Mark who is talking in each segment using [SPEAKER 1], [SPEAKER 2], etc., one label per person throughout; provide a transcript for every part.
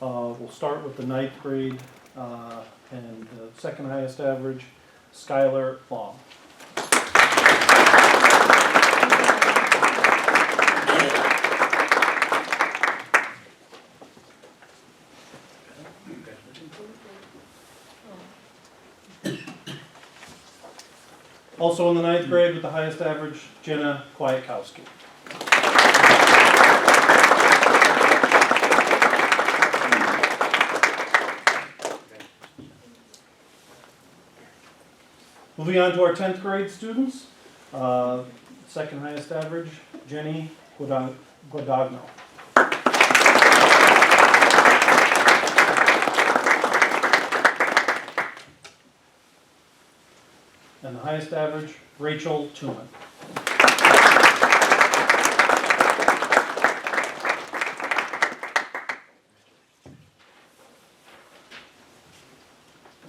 [SPEAKER 1] We'll start with the 9th grade and the second highest average, Skylar Long. Also in the 9th grade with the highest average, Jenna Kwiatkowski. Moving on to our 10th grade students, second highest average, Jenny Guadagno. And the highest average, Rachel Tuman.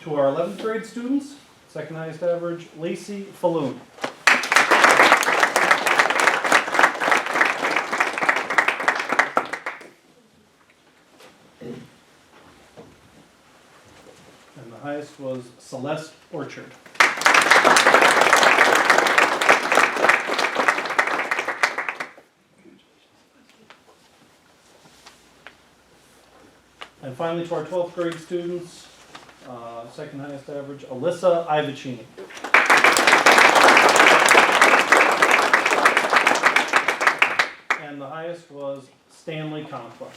[SPEAKER 1] To our 11th grade students, second highest average, Lacey Falloon. And the highest was Celeste Orchard. And finally to our 12th grade students, second highest average, Alyssa Ivacini. And the highest was Stanley Conklin.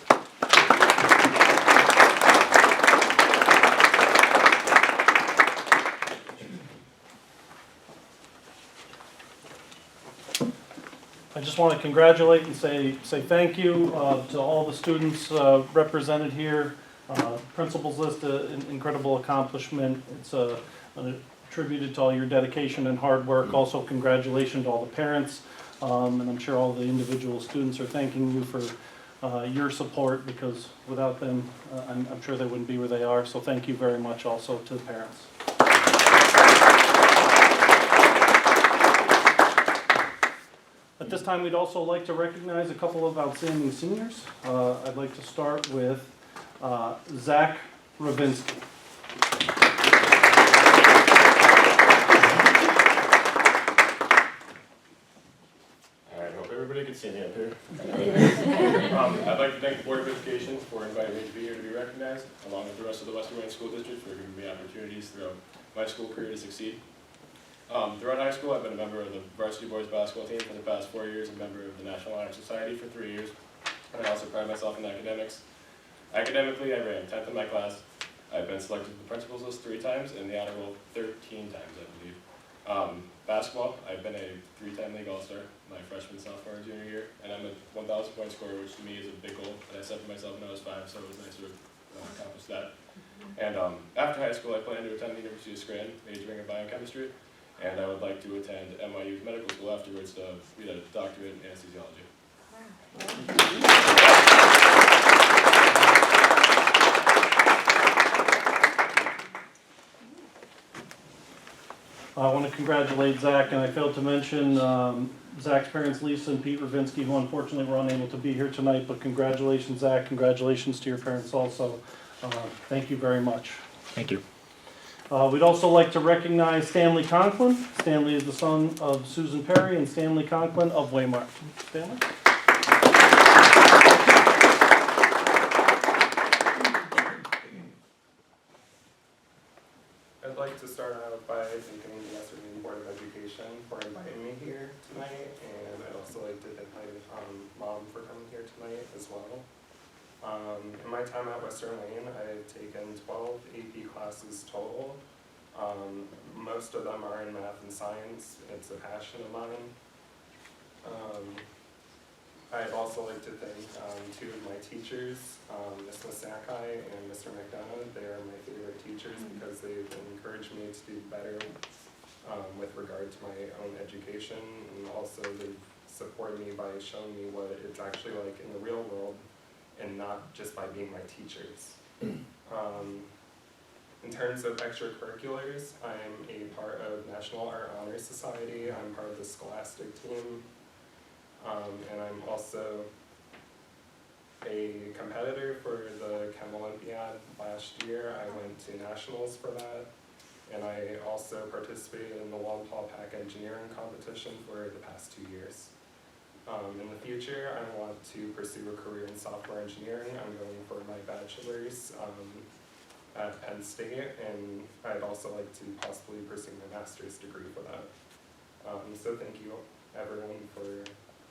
[SPEAKER 1] I just want to congratulate and say thank you to all the students represented here. Principal's list, an incredible accomplishment. It's attributed to all your dedication and hard work. Also, congratulations to all the parents, and I'm sure all the individual students are thanking you for your support, because without them, I'm sure they wouldn't be where they are. So thank you very much also to the parents. At this time, we'd also like to recognize a couple of outstanding seniors. I'd like to start with Zach Ravinsky.
[SPEAKER 2] All right, hope everybody can see me up here. I'd like to thank the Board of Education for inviting me to be here to be recognized, along with the rest of the Western Wayne School District for giving me opportunities throughout my school career to succeed. Throughout high school, I've been a member of the varsity boys basketball team for the past 4 years, a member of the National Honor Society for 3 years, and I also pride myself in academics. Academically, I ran 10th in my class. I've been selected to the principal's list 3 times and the honor roll 13 times, I believe. Basketball, I've been a 3-time league all-star my freshman, sophomore, and junior year, and I'm a 1,000 point scorer, which to me is a big goal that I set for myself when I was 5, so it was nice to accomplish that. And after high school, I plan to attend the University of Scranton, majoring in biochemistry, and I would like to attend NYU's medical school afterwards to get a doctorate in anesthesiology.
[SPEAKER 1] I want to congratulate Zach, and I failed to mention Zach's parents, Lisa and Pete Ravinsky, who unfortunately were unable to be here tonight, but congratulations, Zach. Congratulations to your parents also. Thank you very much.
[SPEAKER 3] Thank you.
[SPEAKER 1] We'd also like to recognize Stanley Conklin. Stanley is the son of Susan Perry and Stanley Conklin of Waymart. Stanley?
[SPEAKER 4] I'd like to start out by thanking the Western Wayne Board of Education for inviting me here tonight, and I'd also like to thank my mom for coming here tonight as well. In my time at Western Wayne, I've taken 12 AP classes total. Most of them are in math and science. It's a passion of mine. I'd also like to thank 2 of my teachers, Ms. Masakai and Mr. McDonough. They are my favorite teachers because they've encouraged me to do better with regard to my own education, and also they've supported me by showing me what it's actually like in the real world and not just by being my teachers. In terms of extracurriculars, I'm a part of National Art Honor Society. I'm part of the Scholastic team. And I'm also a competitor for the Chem Olympiad last year. I went to nationals for that. And I also participated in the long haul pack engineering competition for the past 2 years. In the future, I want to pursue a career in software engineering. I'm going for my bachelor's at Penn State, and I'd also like to possibly pursue my master's degree for that. So thank you everyone for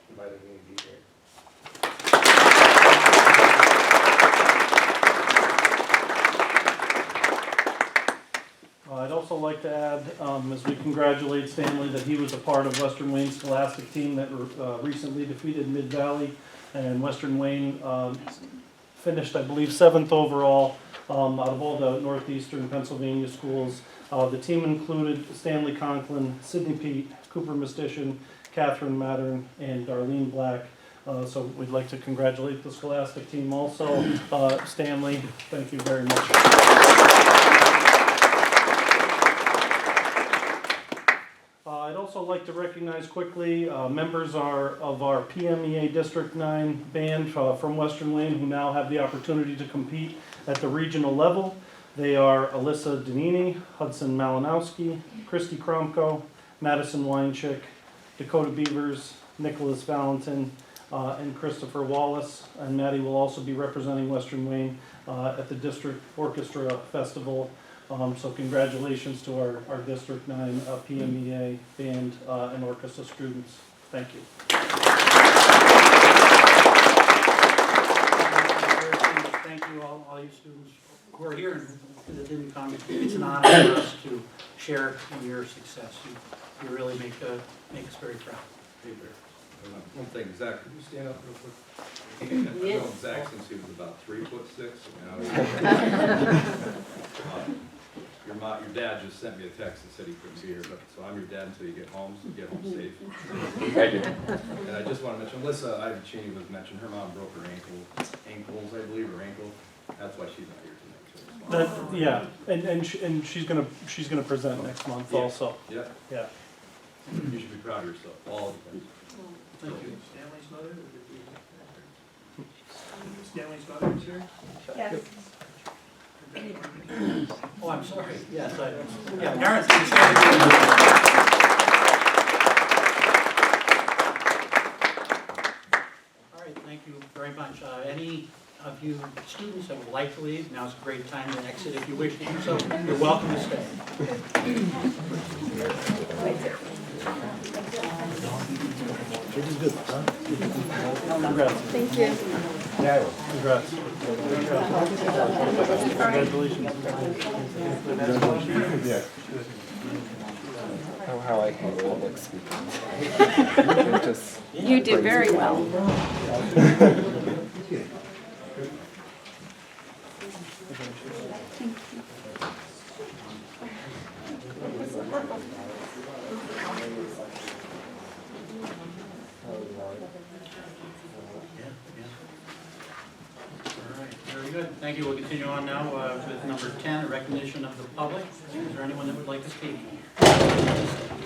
[SPEAKER 4] inviting me to be here.
[SPEAKER 1] I'd also like to add, as we congratulate Stanley, that he was a part of Western Wayne's Scholastic team that recently defeated Mid-Valley, and Western Wayne finished, I believe, 7th overall out of all the northeastern Pennsylvania schools. The team included Stanley Conklin, Sidney Pete, Cooper Mistician, Catherine Mattern, and Darlene Black. So we'd like to congratulate the Scholastic team also. Stanley, thank you very much. I'd also like to recognize quickly members of our PMEA District 9 band from Western Wayne who now have the opportunity to compete at the regional level. They are Alyssa Danini, Hudson Malinowski, Christy Kromko, Madison Weinchick, Dakota Beavers, Nicholas Valentin, and Christopher Wallace. And Maddie will also be representing Western Wayne at the District Orchestra Festival. So congratulations to our District 9 PMEA band and orchestra students. Thank you.
[SPEAKER 3] Thank you all you students who are here and that didn't come. It's an honor for us to share in your success. You really make us very proud.
[SPEAKER 5] Hey, Barrett. One thing, Zach, could you stand up real quick? I've known Zach since he was about 3'6". Your dad just sent me a text and said he couldn't be here, so I'm your dad until you get home, so get home safe.
[SPEAKER 2] Thank you.
[SPEAKER 5] And I just want to mention, Alyssa Ivachini was mentioned, her mom broke her ankles, I believe, or ankle. That's why she's not here tonight. So
[SPEAKER 1] Yeah, and she's gonna present next month also.
[SPEAKER 5] yeah,
[SPEAKER 1] Yeah.
[SPEAKER 5] you should be proud of yourself, all of you.
[SPEAKER 3] Thank you. Stanley's mother? Stanley's mother is here?
[SPEAKER 6] Yes.
[SPEAKER 3] Oh, I'm sorry. Yes, yeah, parents. All right, thank you very much. Any of you students that would like to leave, now's a great time to exit if you wish to do so. You're welcome to stay.
[SPEAKER 1] Congrats.
[SPEAKER 6] Thank you.
[SPEAKER 1] Congrats. Congratulations.
[SPEAKER 7] Yeah. How I can public speaking. Just
[SPEAKER 6] You did very well.
[SPEAKER 3] Very good. Thank you. We'll continue on now with number 10, recognition of the public. Is there anyone that would like to speak?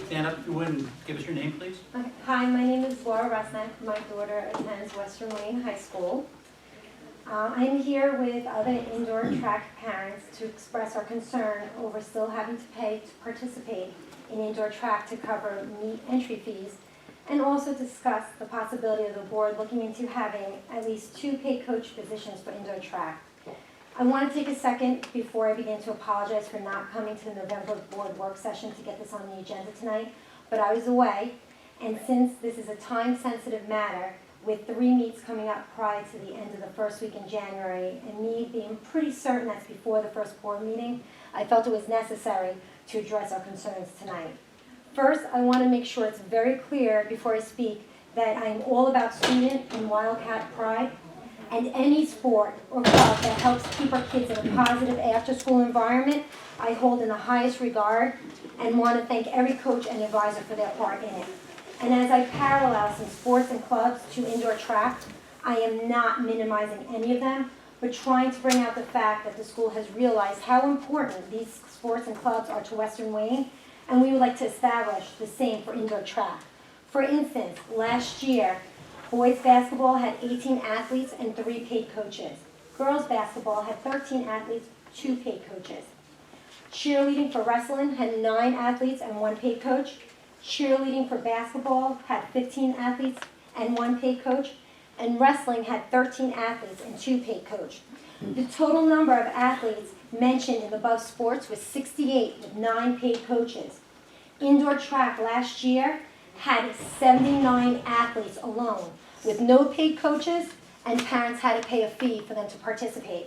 [SPEAKER 3] Stand up if you would and give us your name, please.
[SPEAKER 8] Hi, my name is Laura Resnick. My daughter attends Western Wayne High School. I'm here with other indoor track parents to express our concern over still having to pay to participate in indoor track to cover meet entry fees, and also discuss the possibility of the board looking into having at least 2 paid coach positions for indoor track. I want to take a second before I begin to apologize for not coming to the November board work session to get this on the agenda tonight, but I was away, and since this is a time-sensitive matter, with 3 meets coming up prior to the end of the first week in January, and me being pretty certain that's before the first board meeting, I felt it was necessary to address our concerns tonight. First, I want to make sure it's very clear before I speak that I am all about student and Wildcat pride, and any sport or club that helps keep our kids in a positive after-school environment, I hold in the highest regard, and want to thank every coach and advisor for their part in it. And as I parallel some sports and clubs to indoor track, I am not minimizing any of them, but trying to bring out the fact that the school has realized how important these sports and clubs are to Western Wayne, and we would like to establish the same for indoor track. For instance, last year, Boys basketball had 18 athletes and 3 paid coaches. Girls basketball had 13 athletes, 2 paid coaches. Cheerleading for wrestling had 9 athletes and 1 paid coach. Cheerleading for basketball had 15 athletes and 1 paid coach. And wrestling had 13 athletes and 2 paid coach. The total number of athletes mentioned in the above sports was 68 with 9 paid coaches. Indoor track last year had 79 athletes alone with no paid coaches, and parents had to pay a fee for them to participate.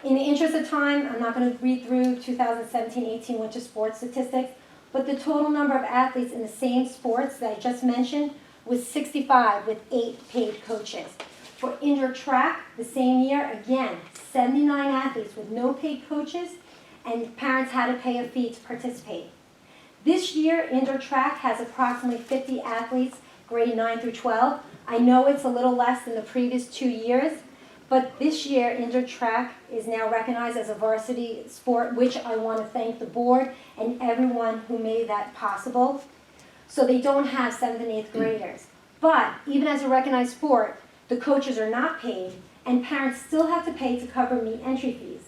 [SPEAKER 8] In the interest of time, I'm not going to read through 2017-18 winter sports statistics, but the total number of athletes in the same sports that I just mentioned was 65 with 8 paid coaches. For indoor track, the same year, again, 79 athletes with no paid coaches, and parents had to pay a fee to participate. This year, indoor track has approximately 50 athletes, grade 9 through 12. I know it's a little less than the previous 2 years, but this year, indoor track is now recognized as a varsity sport, which I want to thank the board and everyone who made that possible. So they don't have 7th and 8th graders. But even as a recognized sport, the coaches are not paid, and parents still have to pay to cover meet entry fees.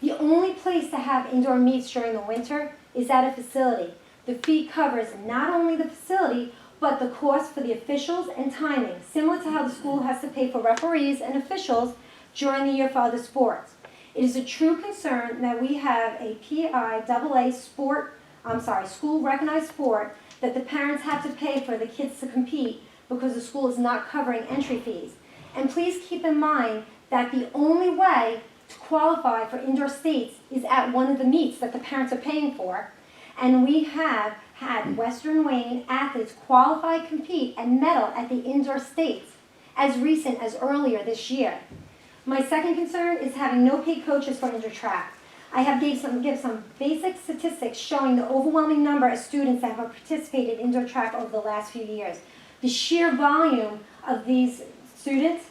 [SPEAKER 8] The only place to have indoor meets during the winter is at a facility. The fee covers not only the facility, but the cost for the officials and timing, similar to how the school has to pay for referees and officials during the year for other sports. It is a true concern that we have a PIAA school recognized sport that the parents have to pay for the kids to compete because the school is not covering entry fees. And please keep in mind that the only way to qualify for indoor states is at one of the meets that the parents are paying for. And we have had Western Wayne athletes qualify, compete, and medal at the indoor states as recent as earlier this year. My second concern is having no paid coaches for indoor track. I have give some basic statistics showing the overwhelming number of students that have participated in indoor track over the last few years. The sheer volume of these students,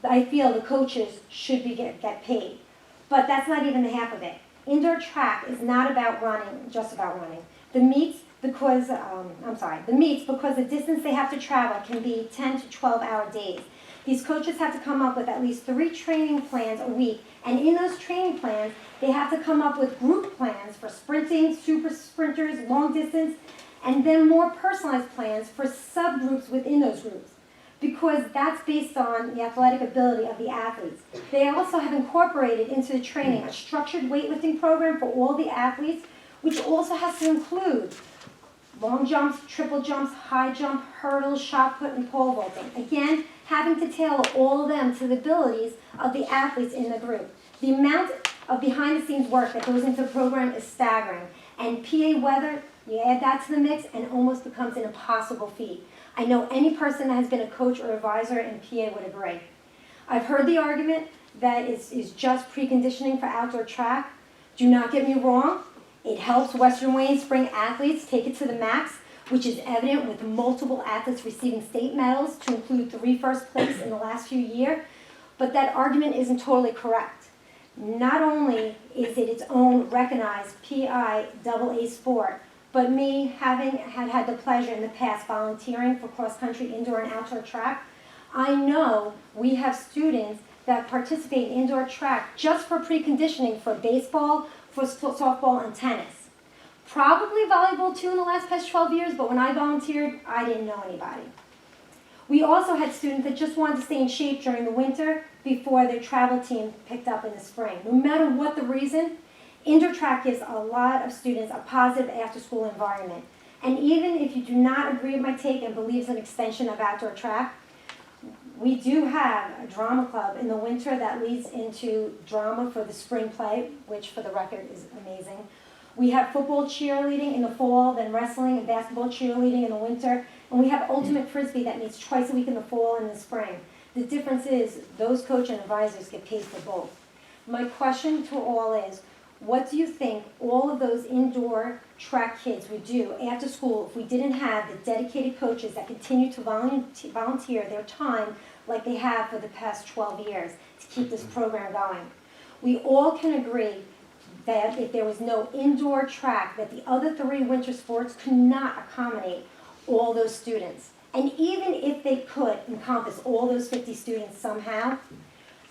[SPEAKER 8] I feel the coaches should get paid. But that's not even the half of it. Indoor track is not about running, just about running. The meets, because the distance they have to travel can be 10 to 12-hour days. These coaches have to come up with at least 3 training plans a week, and in those training plans, they have to come up with group plans for sprinting, super sprinters, long distance, and then more personalized plans for subgroups within those groups, because that's based on the athletic ability of the athletes. They also have incorporated into the training a structured weightlifting program for all the athletes, which also has to include long jumps, triple jumps, high jump, hurdles, shot put, and pole vaulting. Again, having to tailor all of them to the abilities of the athletes in the group. The amount of behind-the-scenes work that goes into the program is staggering. And PA weather, you add that to the mix, and it almost becomes an impossible feat. I know any person that has been a coach or advisor in PA would agree. I've heard the argument that is just preconditioning for outdoor track. Do not get me wrong. It helps Western Wayne spring athletes take it to the max, which is evident with multiple athletes receiving state medals, to include 3 first place in the last few years. But that argument isn't totally correct. Not only is it its own recognized PIAA sport, but me having had the pleasure in the past volunteering for cross-country indoor and outdoor track, I know we have students that participate in indoor track just for preconditioning for baseball, for softball, and tennis. Probably volleyball too in the past 12 years, but when I volunteered, I didn't know anybody. We also had students that just wanted to stay in shape during the winter before their travel team picked up in the spring. No matter what the reason, indoor track gives a lot of students a positive after-school environment. And even if you do not agree with my take and believe it's an extension of outdoor track, we do have a drama club in the winter that leads into drama for the spring play, which for the record is amazing. We have football cheerleading in the fall, then wrestling and basketball cheerleading in the winter. And we have ultimate frisbee that meets twice a week in the fall and the spring. The difference is those coach and advisors get paid for both. My question to all is, what do you think all of those indoor track kids would do after school if we didn't have the dedicated coaches that continue to volunteer their time like they have for the past 12 years to keep this program going? We all can agree that if there was no indoor track, that the other 3 winter sports could not accommodate all those students. And even if they could encompass all those 50 students somehow,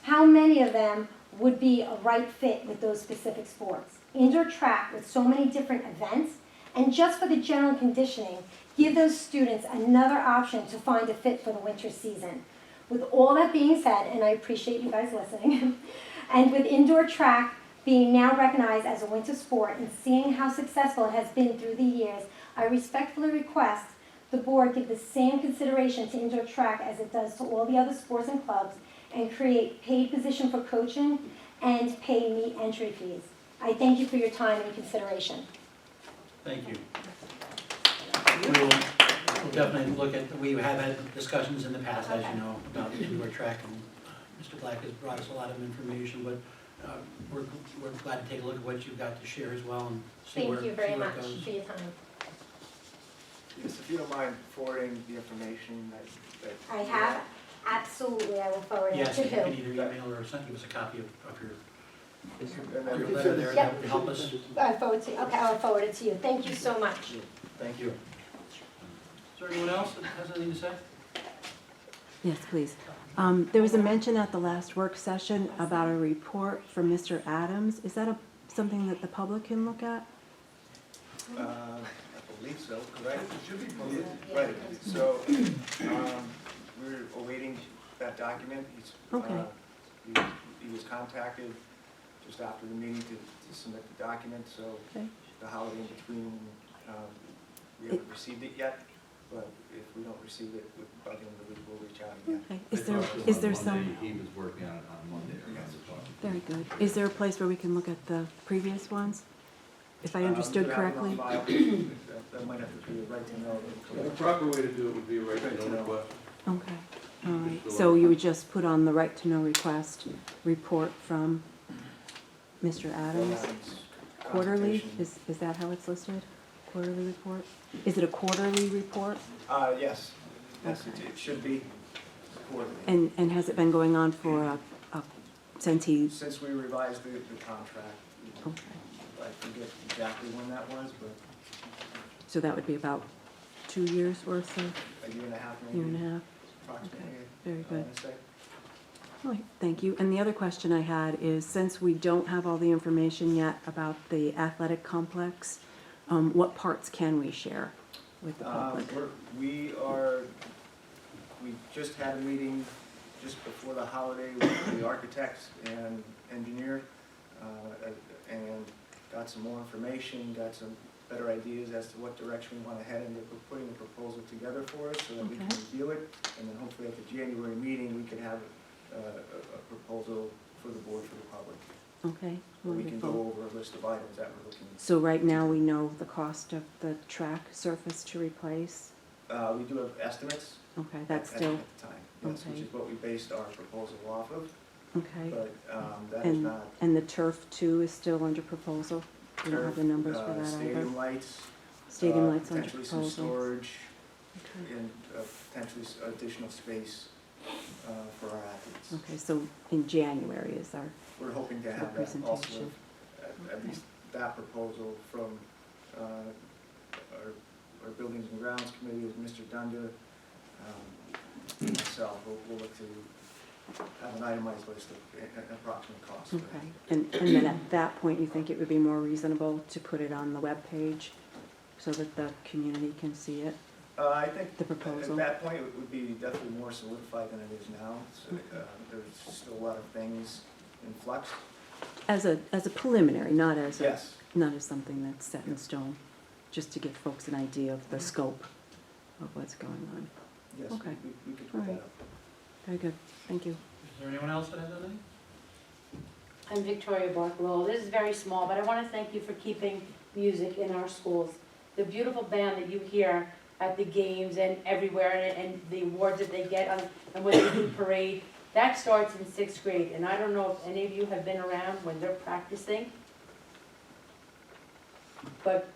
[SPEAKER 8] how many of them would be a right fit with those specific sports? Indoor track with so many different events, and just for the general conditioning, give those students another option to find a fit for the winter season. With all that being said, and I appreciate you guys listening, and with indoor track being now recognized as a winter sport and seeing how successful it has been through the years, I respectfully request the board give the same consideration to indoor track as it does to all the other sports and clubs, and create paid position for coaching and pay meet entry fees. I thank you for your time and consideration.
[SPEAKER 3] Thank you. We'll definitely look at, we have had discussions in the past, as you know, about the indoor track, and Mr. Black has brought us a lot of information, but we're glad to take a look at what you've got to share as well and see where
[SPEAKER 8] Thank you
[SPEAKER 3] it
[SPEAKER 8] very much
[SPEAKER 3] goes.
[SPEAKER 8] for your time.
[SPEAKER 6] Yes, if you don't mind forwarding the information that.
[SPEAKER 8] I have, absolutely, I will forward it
[SPEAKER 3] Yes,
[SPEAKER 8] to
[SPEAKER 3] you can
[SPEAKER 8] who.
[SPEAKER 3] either email or send us a copy of
[SPEAKER 6] And then
[SPEAKER 3] your letter there, that would help us.
[SPEAKER 8] I forward to, okay, I'll forward it to you. Thank you so much.
[SPEAKER 3] Thank you. Is there anyone else that has anything to say?
[SPEAKER 9] Yes, please. There was a mention at the last work session about a report from Mr. Adams. Is that something that the public can look at?
[SPEAKER 6] I believe so, correct? It should be posted. Right, so, we're awaiting that document.
[SPEAKER 9] Okay.
[SPEAKER 6] He was contacted just after the meeting to submit the document, so
[SPEAKER 9] Okay.
[SPEAKER 6] the holiday in between, we haven't received it yet, but if we don't receive it, by the end of the week, we'll reach out again.
[SPEAKER 9] Okay.
[SPEAKER 5] I
[SPEAKER 9] Is there,
[SPEAKER 5] talked to him
[SPEAKER 9] is
[SPEAKER 5] on
[SPEAKER 9] there
[SPEAKER 5] Monday.
[SPEAKER 9] some,
[SPEAKER 5] He was working on it on Monday. I remember talking.
[SPEAKER 9] very good. Is there a place where we can look at the previous ones? If I understood
[SPEAKER 6] We could have it on
[SPEAKER 9] correctly?
[SPEAKER 6] file. That might have to be a right to know.
[SPEAKER 5] The proper way to do it would be a right to know request.
[SPEAKER 9] Okay, all right. So you would just put on the right to know request report from Mr. Adams? Quarterly? Is that how it's listed? Quarterly report? Is it a quarterly report?
[SPEAKER 6] Yes, yes,
[SPEAKER 9] Okay.
[SPEAKER 6] it should be quarterly.
[SPEAKER 9] And has it been going on for since he,
[SPEAKER 6] Since we revised the contract,
[SPEAKER 9] okay.
[SPEAKER 6] I forget exactly when that was, but
[SPEAKER 9] So that would be about 2 years worth of,
[SPEAKER 6] a year and a half maybe.
[SPEAKER 9] year and a half?
[SPEAKER 6] Approximately.
[SPEAKER 9] Very
[SPEAKER 6] I
[SPEAKER 9] good.
[SPEAKER 6] wanna say.
[SPEAKER 9] All right, thank you. And the other question I had is, since we don't have all the information yet about the athletic complex, what parts can we share with the public?
[SPEAKER 6] We just had a meeting just before the holiday with the architects and engineer, and got some more information, got some better ideas as to what direction we want to head in. We're putting a proposal together for us so that we can
[SPEAKER 9] Okay.
[SPEAKER 6] review it, and then hopefully at the January meeting, we can have a proposal for the board, for the public.
[SPEAKER 9] Okay,
[SPEAKER 6] We can go
[SPEAKER 9] wonderful.
[SPEAKER 6] over a list of items that we're looking.
[SPEAKER 9] So right now, we know the cost of the track surface to replace?
[SPEAKER 6] We do have estimates.
[SPEAKER 9] Okay, that's
[SPEAKER 6] at-
[SPEAKER 9] still,
[SPEAKER 6] At the time, yes, which
[SPEAKER 9] okay.
[SPEAKER 6] is what we based our proposal off of,
[SPEAKER 9] okay.
[SPEAKER 6] but that is
[SPEAKER 9] And,
[SPEAKER 6] not.
[SPEAKER 9] and the turf too is still under proposal? We don't have the numbers for that either?
[SPEAKER 6] Stadium lights.
[SPEAKER 9] Stadium lights under
[SPEAKER 6] Potentially some
[SPEAKER 9] proposal?
[SPEAKER 6] storage
[SPEAKER 9] Okay.
[SPEAKER 6] and potentially additional space for our athletes.
[SPEAKER 9] Okay, so in January is our,
[SPEAKER 6] We're hoping to
[SPEAKER 9] For
[SPEAKER 6] have that also,
[SPEAKER 9] presentation.
[SPEAKER 6] at least that proposal from our Buildings and Grounds Committee with Mr. Dunda, myself, we'll look to have an itemized list of approximate costs. for that.
[SPEAKER 9] okay. And then at that point, you think it would be more reasonable to put it on the webpage so that the community can see it?
[SPEAKER 6] I think
[SPEAKER 9] The proposal.
[SPEAKER 6] at that point, it would be definitely more solidified than it is now. So, there's still a lot of things in flux.
[SPEAKER 9] As a preliminary, not as
[SPEAKER 6] Yes,
[SPEAKER 9] something that's set in stone, just to give folks an idea of the scope of what's going on.
[SPEAKER 6] yes,
[SPEAKER 9] Okay.
[SPEAKER 6] we could put
[SPEAKER 9] All
[SPEAKER 6] that
[SPEAKER 9] right.
[SPEAKER 6] up.
[SPEAKER 9] Very good, thank you.
[SPEAKER 3] Is there anyone else that has anything?
[SPEAKER 10] I'm Victoria Barcarolo. This is very small, but I want to thank you for keeping music in our schools. The beautiful band that you hear at the games and everywhere, and the awards that they get and when they do parade, that starts in 6th grade. And I don't know if any of you have been around when they're practicing, but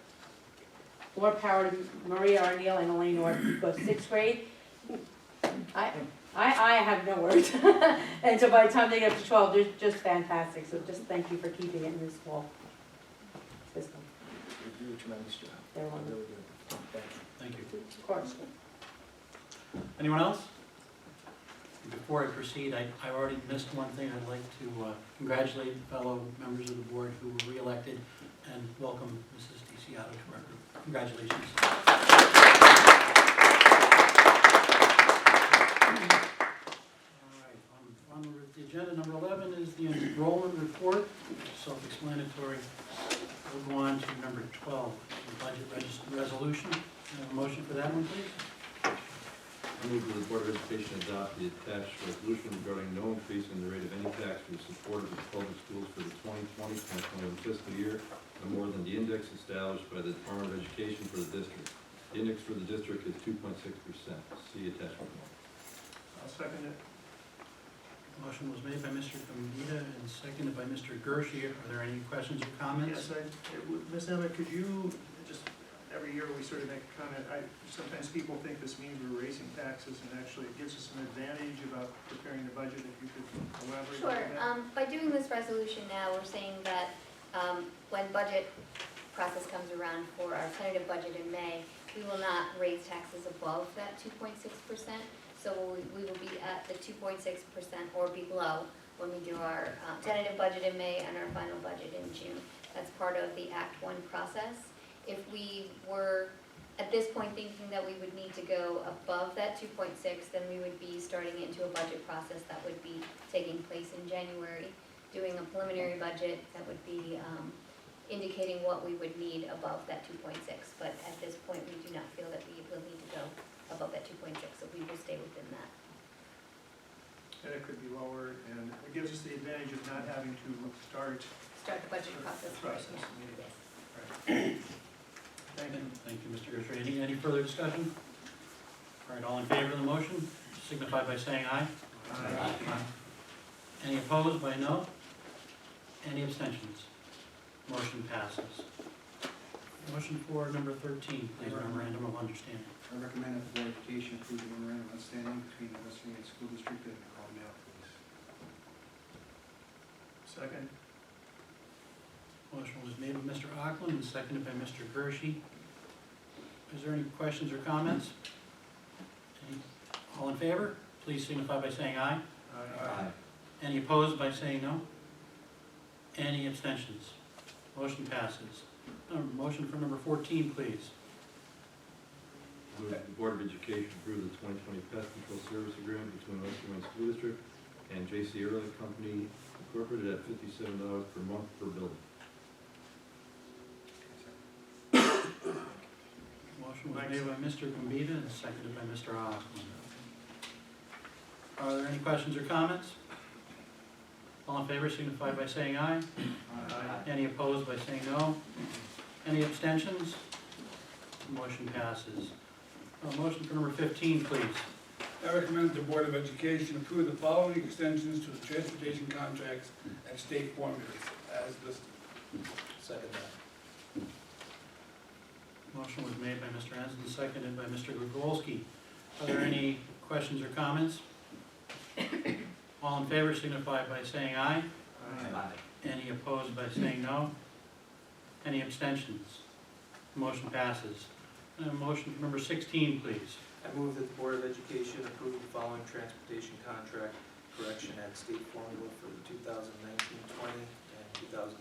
[SPEAKER 10] more power to Maria Arneal and Elaine North, because 6th grade, I have no words. And so by the time they get up to 12, they're just fantastic. So just thank you for keeping it in the school system.
[SPEAKER 6] You do a tremendous job.
[SPEAKER 10] They're
[SPEAKER 6] Really
[SPEAKER 10] wonderful.
[SPEAKER 6] good. Thank you.
[SPEAKER 3] Thank you.
[SPEAKER 10] Of course.
[SPEAKER 3] Anyone else? Before I proceed, I already missed one thing. I'd like to congratulate fellow members of the board who were re-elected and welcome Mrs. DeCiato to our group. Congratulations. All right, on the agenda, number 11 is the enrollment report, self-explanatory. We'll go on to number 12, the budget resolution. Have a motion for that one, please?
[SPEAKER 5] I move that the Board of Education adopt the attached resolution regarding no increase in the rate of any tax for the support of the public schools for the 2020-2021 fiscal year, no more than the index established by the Department of Education for the district. The index for the district is 2.6%. See attachment.
[SPEAKER 6] I'll second it.
[SPEAKER 3] Motion was made by Mr. Gambita and seconded by Mr. Gershi. Are there any questions or comments?
[SPEAKER 6] Yes, Ms. Emmett, could you, just, every year we sort of make a comment, sometimes people think this means we're raising taxes, and actually it gives us an advantage about preparing the budget, if you could elaborate on
[SPEAKER 11] Sure.
[SPEAKER 6] that.
[SPEAKER 11] By doing this resolution now, we're saying that when budget process comes around for our tentative budget in May, we will not raise taxes above that 2.6%. So we will be at the 2.6% or below when we do our tentative budget in May and our final budget in June. That's part of the Act 1 process. If we were at this point thinking that we would need to go above that 2.6, then we would be starting into a budget process that would be taking place in January, doing a preliminary budget that would be indicating what we would need above that 2.6. But at this point, we do not feel that we will need to go above that 2.6, so we will stay within that.
[SPEAKER 6] And it could be lower, and it gives us the advantage of not having to start
[SPEAKER 11] Start the budget process.
[SPEAKER 6] the process.
[SPEAKER 11] Yes.
[SPEAKER 6] Thank you.
[SPEAKER 3] Thank you, Mr. Gershi. Any further discussion? All right, all in favor of the motion, signify by saying aye.
[SPEAKER 6] Aye.
[SPEAKER 3] Any opposed by no? Any abstentions? Motion passes. Motion for number 13, please, memorandum of understanding.
[SPEAKER 12] I recommend that the Board of Education approve the memorandum of understanding between the West Virginia School District and the Colonial Police.
[SPEAKER 6] Second.
[SPEAKER 3] Motion was made by Mr. Auckland and seconded by Mr. Gershi. Is there any questions or comments? All in favor, please signify by saying aye.
[SPEAKER 6] Aye.
[SPEAKER 3] Any opposed by saying no? Any abstentions? Motion passes. Motion for number 14, please.
[SPEAKER 5] Move that the Board of Education approve the 2020 Pest Control Service Agreement between West Virginia School District and J.C. Early Company Incorporated at $57 per month per building.
[SPEAKER 3] Motion was made by Mr. Gambita and seconded by Mr. Auckland. Are there any questions or comments? All in favor signify by saying aye.
[SPEAKER 6] Aye.
[SPEAKER 3] Any opposed by saying no? Any abstentions? Motion passes. Motion for number 15, please.
[SPEAKER 12] I recommend that the Board of Education approve the following extensions to the transportation contracts and state formulas as listed.
[SPEAKER 6] Second that.
[SPEAKER 3] Motion was made by Mr. Hanson, seconded by Mr. Gregolski. Are there any questions or comments? All in favor signify by saying aye.
[SPEAKER 6] Aye.
[SPEAKER 3] Any opposed by saying no? Any abstentions? Motion passes. Motion for number 16, please.
[SPEAKER 13] I move that the Board of Education approve the following transportation contract correction at state formula for the 2019-20 and 2020